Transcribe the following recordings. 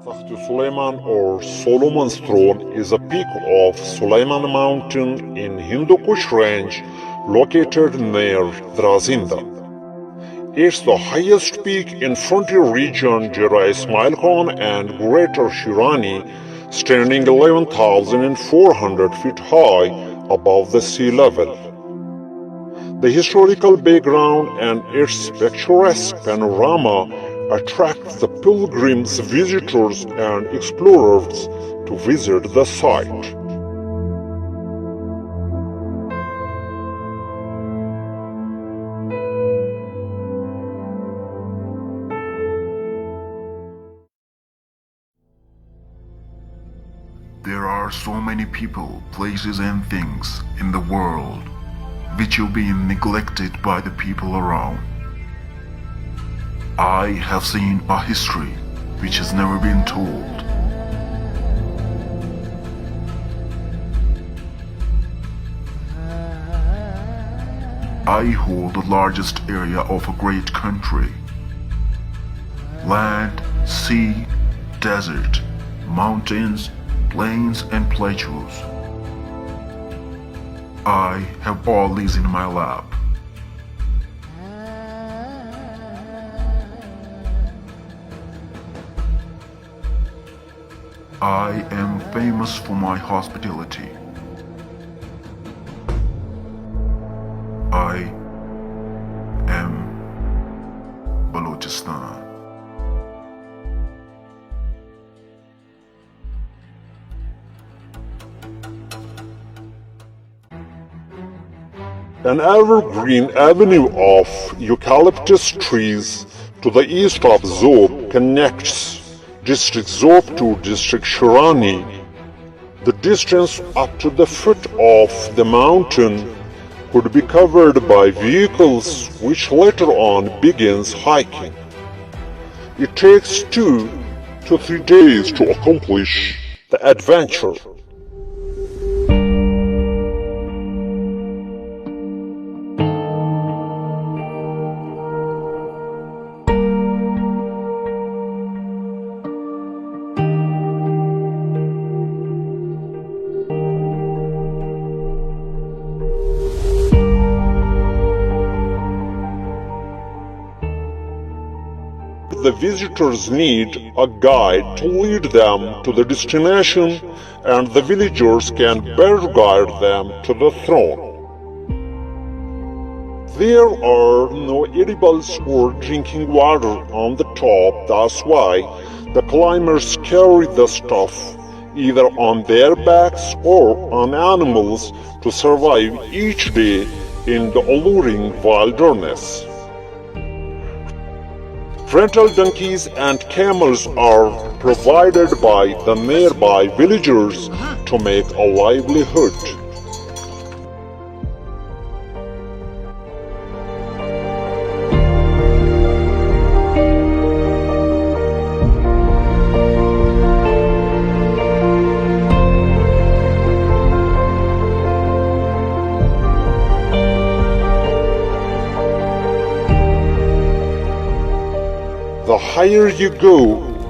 Sلیمان or Solomon's throne is a peak of Sلیمان mountain in Hindu Kush range located near Drazinda. It's the highest peak in frontier region Jera Ismail Khan and Greater Shirani, standing 11,400 feet high above the sea level. The historical background and its picturesque panorama attract the pilgrims, visitors, and explorers to visit the site. There are so many people, places, and things in the world which are being neglected by the people around. I have seen a history which has never been told. I hold the largest area of a great country. Land, sea, desert, mountains, plains, and plateaus. I have all these in my lap. I am famous for my hospitality. I am Balochistan. An evergreen avenue of eucalyptus trees to the east of Zoob connects District Zoob to District Shirani. The distance up to the foot of the mountain could be covered by vehicles, which later on begins hiking. It takes 2 to 3 days to accomplish the adventure. The visitors need a guide to lead them to the destination, and the villagers can better guide them to the throne. There are no edibles or drinking water on the top, that's why the climbers carry the stuff either on their backs or on animals to survive each day in the alluring wilderness. Rental donkeys and camels are provided by the nearby villagers to make a livelihood. The higher you go,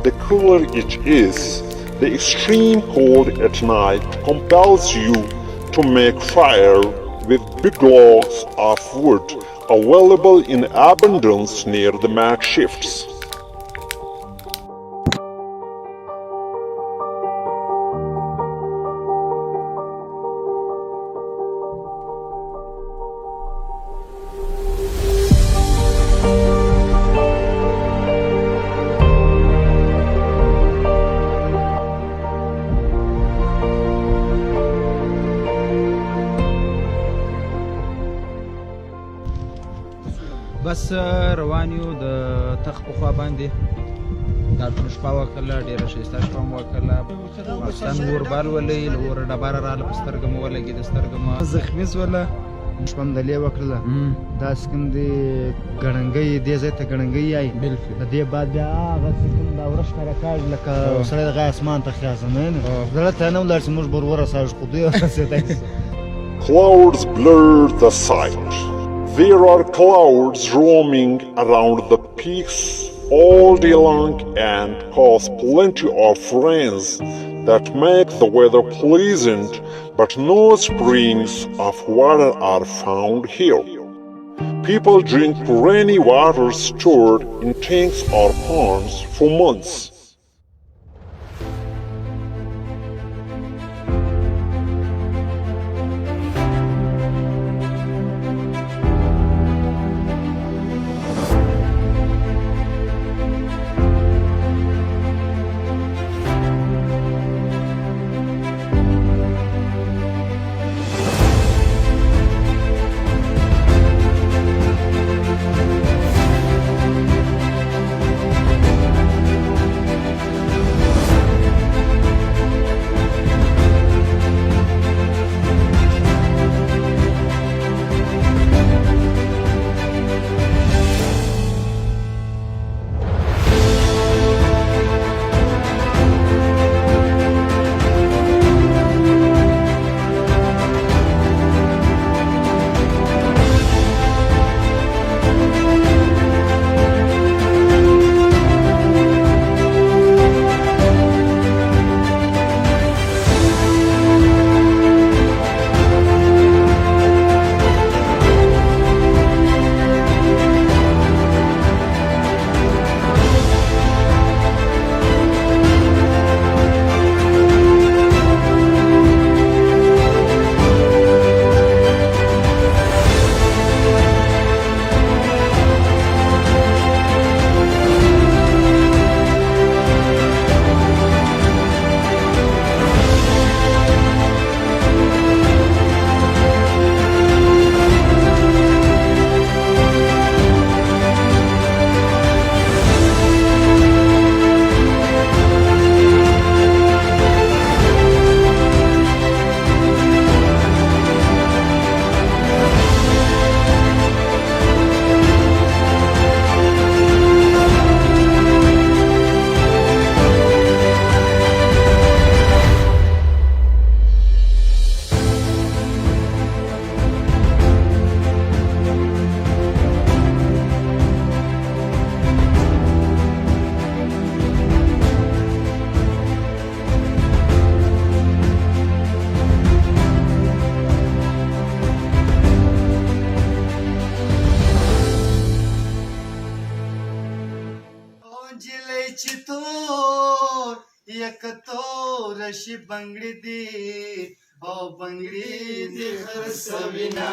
the cooler it is. The extreme cold at night compels you to make fire with big logs of wood available in abundance near the makeshifts. بس روان یو د تخت په خوا باندې دا ټول شپه وکړله ډېره ښایسته شپه مو وکړله ماخوستن اور بال ولئ له اوره ډبره راغله په سترګه مو ولګېده سترګه مو زخمي شوله شپه مدلې وکړله داسې کوم د ګړنګۍ دې ځای ته ګړنګۍ وایي د دې بعد بیا هغسې کوم دا وره ښکاره کاږي لکه سړی دغه اسمان ته خیازمین زړه ته نه ولاړ چې موږ به ورسېږو خو دوی ورسېدی. Clouds blur the sight. There are clouds roaming around the peaks all day long and cause plenty of rains that make the weather pleasant, but no springs of water are found here. People drink rainy water stored in tanks or ponds for months. रशी बंगड़ी दी ओ बंगड़ी दी हर Sabina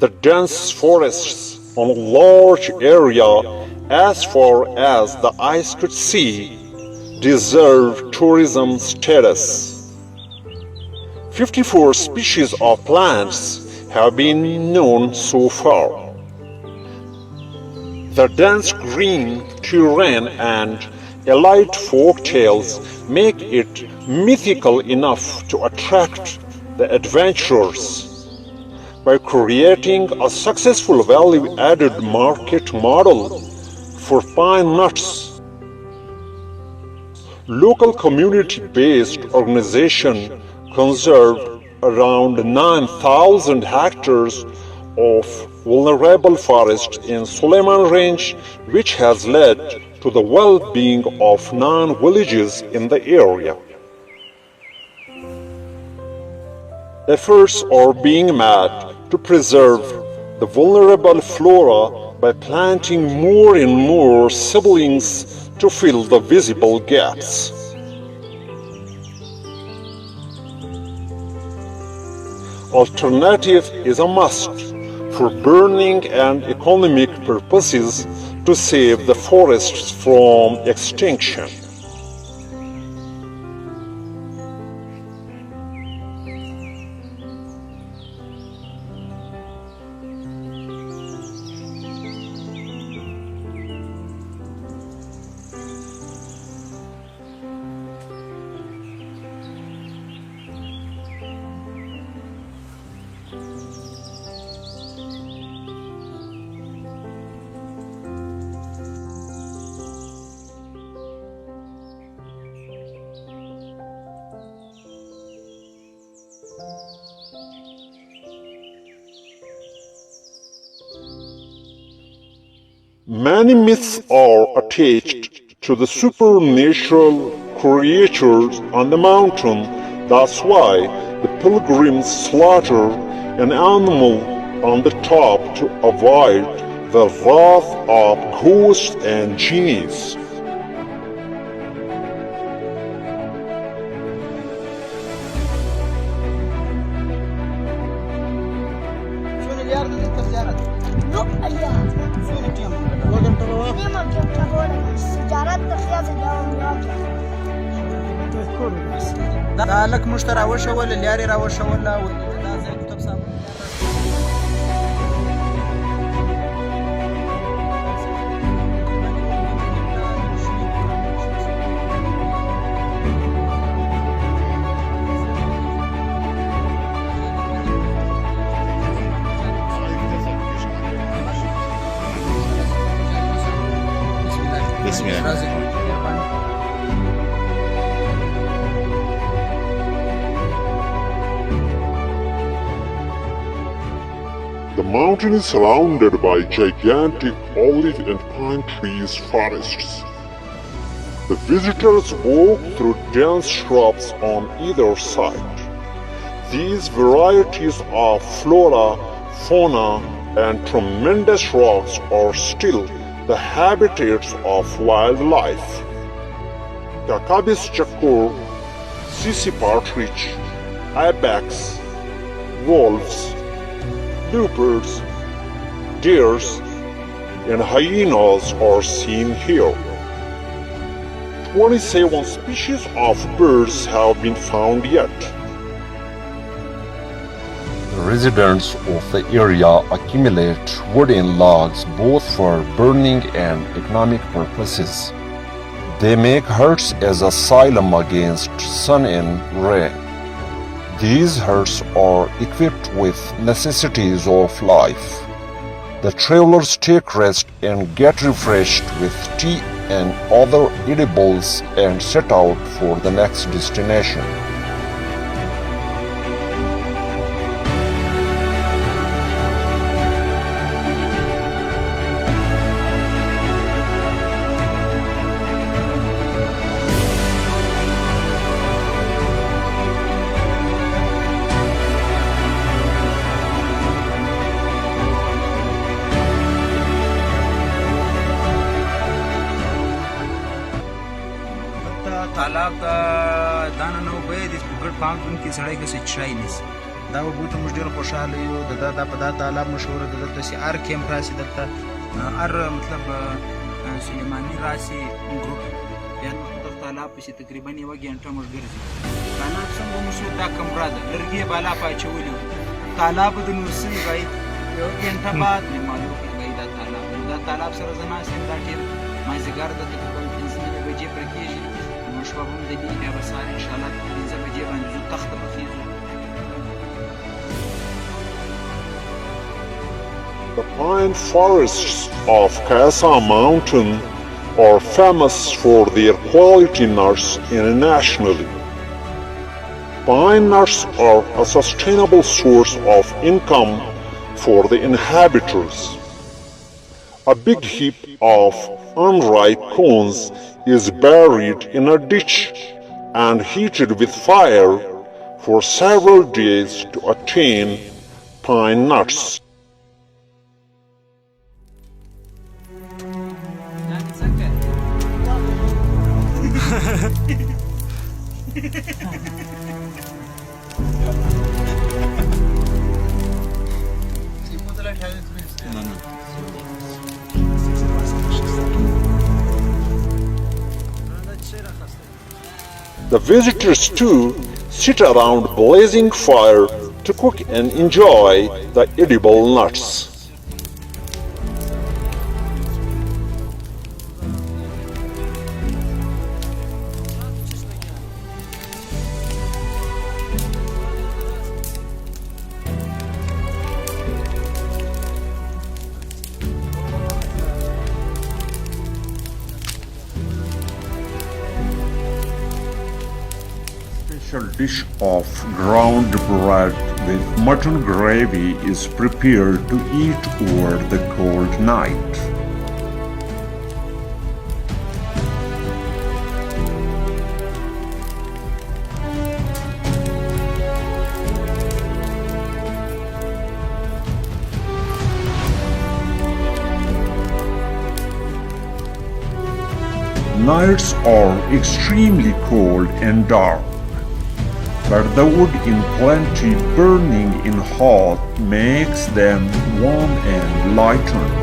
the dense forests on a large area as far as the eyes could see deserve tourism status. 54 species of plants have been known so far. The dense green terrain and allied folktales make it mythical enough to attract the adventurers. By creating a successful value-added market model for pine nuts, local community-based organization conserved around 9,000 hectares of vulnerable forest in Suleiman Range, which has led to the well-being of 9 villages in the area. Efforts are being made to preserve the vulnerable flora by planting more and more saplings to fill the visible gaps. Alternative is a must for burning and economic purposes to save the forests from extinction. Many myths are attached to the supernatural creatures on the mountain. That's why the pilgrims slaughter an animal on the top to avoid the wrath of ghosts and genies. دا لک موږ ته راوښول لارې راوښول او دا ځای کتاب صاحب The mountain is surrounded by gigantic olive and pine trees forests. The visitors walk through dense shrubs on either side. These varieties of flora, fauna, and tremendous rocks are still the habitats of wildlife. Kakabis chakur, sissy partridge, ibex, wolves, leopards, deers, and hyenas are seen here. 27 species of birds have been found yet. The residents of the area accumulate wooden logs both for burning and economic purposes. They make huts as asylum against sun and rain. These huts are equipped with necessities of life. The travelers take rest and get refreshed with tea and other edibles and set out for the next destination. तालाब का दाना नौ गए जिस ګډ پام کې سړی کې څه چای نیسي دا بوټ موږ ډېر خوشحاله یو دا په دا تالاب مشهوره ده دلته چې هر کیمپ راسي دلته هر مطلب سلیماني راسي ګروپ بیا دغه تالاب پسې تقریبا یوه ګنټه موږ ګرځي تالاب څنګه وموسو دا کمره ده لرګي بالا پاچولي وو تالاب د نور سوي باید یو ګنټه بعد مې معلوم کړي باید دا تالاب سره زه ناست یم دا ټیم مازدیګر د تقریبا 5 بجې پرې کېږي نو شپه به هم د دې بیا به سهار انشاءالله 5 بجې باندې ځو تخته به خېږو. The pine forests of Qoisleman Mountain are famous for their quality nuts internationally. Pine nuts are a sustainable source of income for the inhabitants. A big heap of unripe cones is buried in a ditch and heated with fire for several days to attain pine nuts. The visitors too sit around blazing fire to cook and enjoy the edible nuts. Special dish of ground bread with mutton gravy is prepared to eat over the cold night. Nights are extremely cold and dark, but the wood in plenty burning in hearth makes them warm and lightened.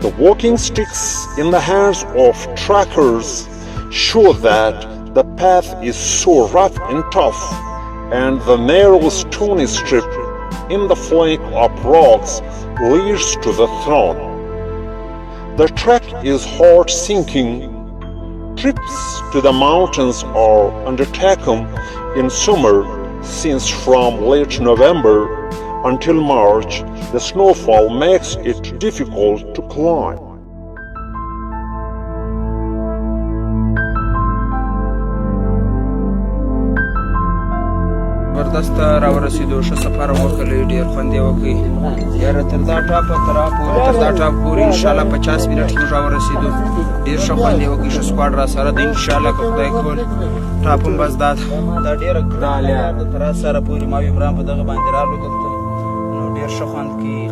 The walking sticks in the hands of trackers show that the path is so rough and tough, and the narrow stony strip in the flank of rocks leads to the throne. The trek is hard sinking. Trips to the mountains are undertaken in summer, since from late November until March, the snowfall makes it difficult to climb. زبردست راورسېدو، ښه سفر وکړی، ډېر خوند یې وکړی. یاره تر دا ټاپه پورې انشاءالله 50 منټ کې موږ راورسېدو. ډېر ښه خوند یې وکړی، ښه سکواډ را سره ده انشاءالله که خدای کول. ټاپ هم بس دا ډېره ګرانه ده، تر سره پورې ما عمران په دغه باندې رالو دلته، نو ډېر ښه خوند کوي.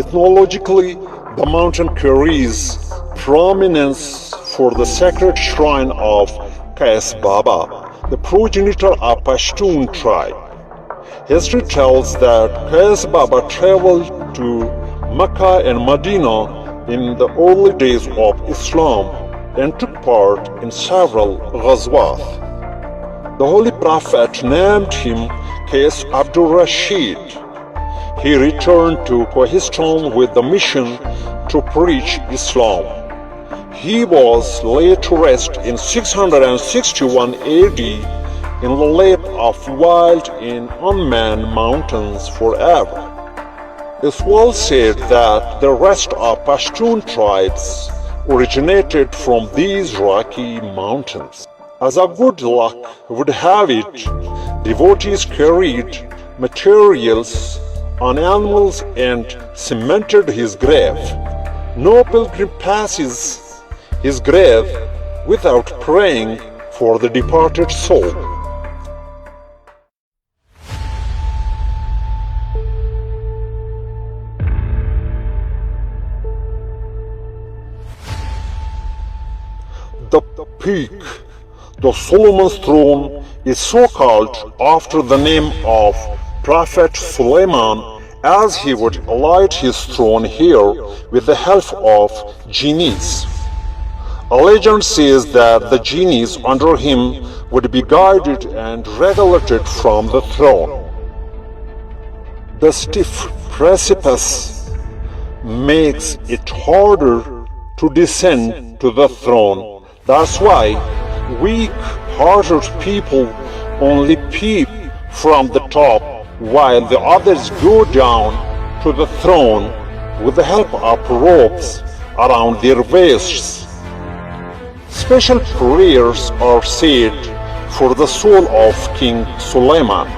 Ethnologically, the mountain carries prominence for the sacred shrine of Qoisleman Baba, the progenitor of Pashtun tribe. History tells that Qoisleman Baba traveled to Mecca and Medina in the early days of Islam and took part in several ghazwat. The Holy Prophet named him Qais Abdul Rashid. He returned to Qoisleman with the mission to preach Islam. He was laid to rest in 661 AD in the lap of wild and unmanned mountains forever. It's well said that the rest of Pashtun tribes originated from these rocky mountains. As a good luck would have it, devotees carried materials on animals and cemented his grave. No pilgrim passes his grave without praying for the departed soul. The peak, the Solomon's throne, is so called after the name of Prophet Suleiman, as he would alight his throne here with the help of genies. A legend says that the genies under him would be guided and regulated from the throne. The stiff precipice makes it harder to descend to the throne. That's why weak-hearted people only peep from the top, while the others go down to the throne with the help of ropes around their waists. Special prayers are said for the soul of King Suleiman.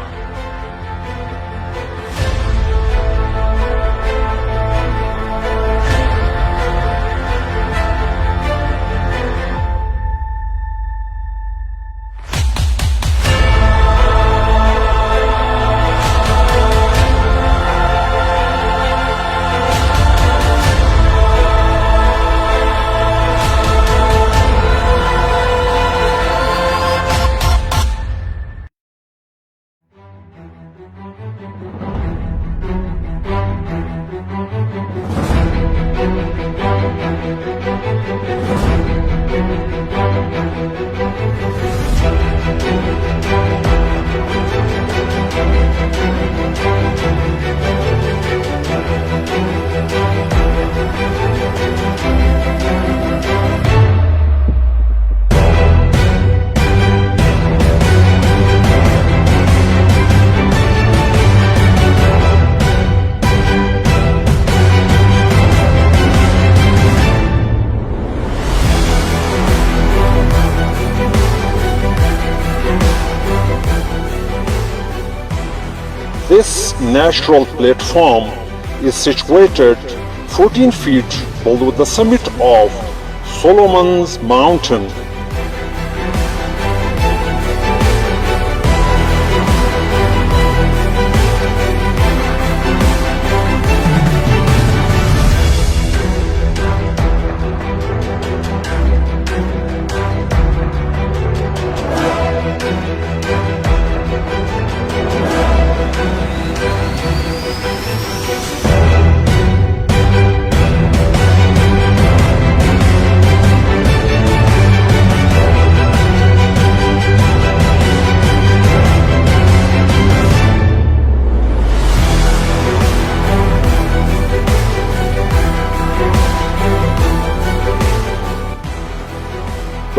This natural platform is situated 14 feet below the summit of Solomon's Mountain.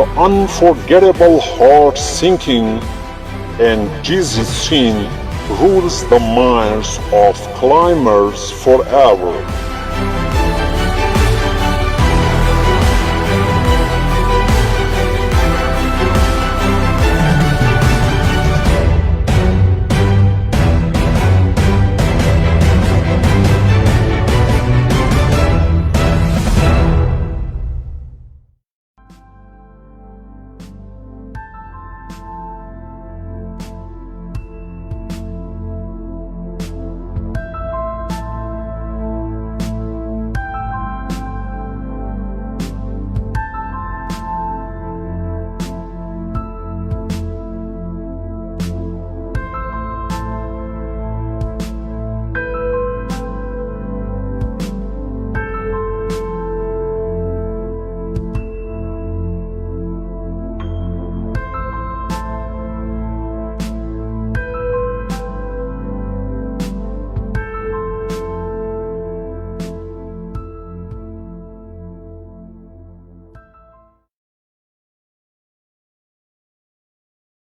The unforgettable heart-sinking and dizzy scene rules the minds of climbers forever.